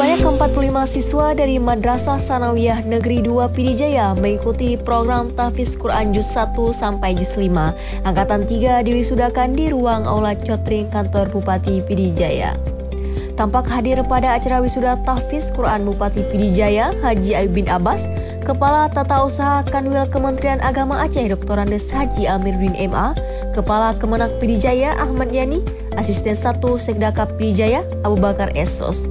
Sebanyak 45 siswa dari Madrasah Sanawiyah Negeri 2 Pidijaya mengikuti program Tahfiz Quran Juz 1 sampai Juz 5 Angkatan 3 diwisudakan di ruang Aula Cotring Kantor Bupati Pidijaya. Tampak hadir pada acara wisuda Tahfiz Quran Bupati Pidijaya, Haji Ayub bin Abbas, Kepala Tata Usaha Kanwil Kementerian Agama Aceh Dr. Andes Haji Amiruddin MA, Kepala Kemenak Pidijaya Ahmad Yani, Asisten 1 Sekdakap Pidijaya Abu Bakar Esos.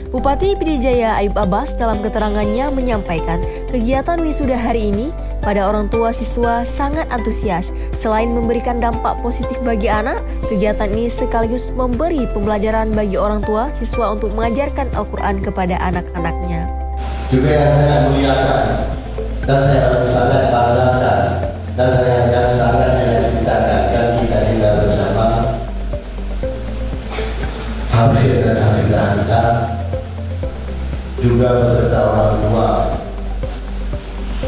Bupati Pidijaya Ayub Abbas dalam keterangannya menyampaikan kegiatan wisuda hari ini pada orang tua siswa sangat antusias. Selain memberikan dampak positif bagi anak, kegiatan ini sekaligus memberi pembelajaran bagi orang tua siswa untuk mengajarkan Al-Quran kepada anak-anaknya. Juga yang saya muliakan dan saya sangat banggakan dan sangat saya cintakan dan kita tinggal bersama Hafiz dan Hafizah kita, juga beserta orang tua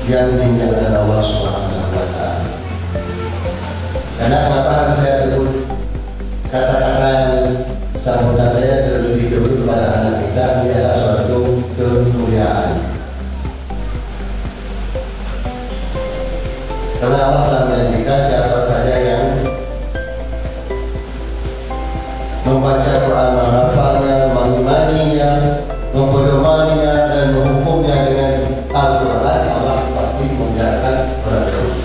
yang dimuliakan Allah Subhanahu wa Ta'ala. Karena kenapa saya sebut kata-kata sambutan saya terlebih dahulu kepada anak kita, ini adalah suatu kemuliaan. Karena Allah telah menjanjikan siapa saja yang membaca Quran, menghafalnya, mengimaninya, mempedomaninya dan menghukumnya dengan Al-Quran, Allah pasti memuliakan orang tersebut.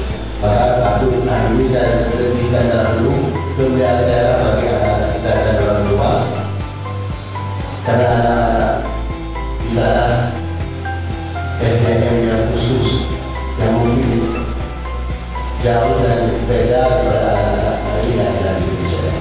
Maka patut hari ini saya lebihkan dahulu kemuliaan saya bagi anak-anak kita dan orang tua, karena anak-anak kita adalah SDM yang khusus yang mungkin jauh dan beda daripada anak-anak lain yang ada di Indonesia.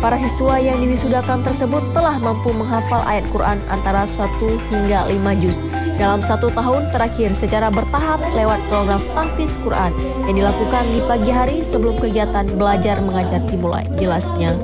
Para siswa yang diwisudakan tersebut telah mampu menghafal ayat Quran antara 1 hingga 5 juz dalam 1 tahun terakhir secara bertahap lewat program Tahfiz Quran yang dilakukan di pagi hari sebelum kegiatan belajar mengajar dimulai, jelasnya.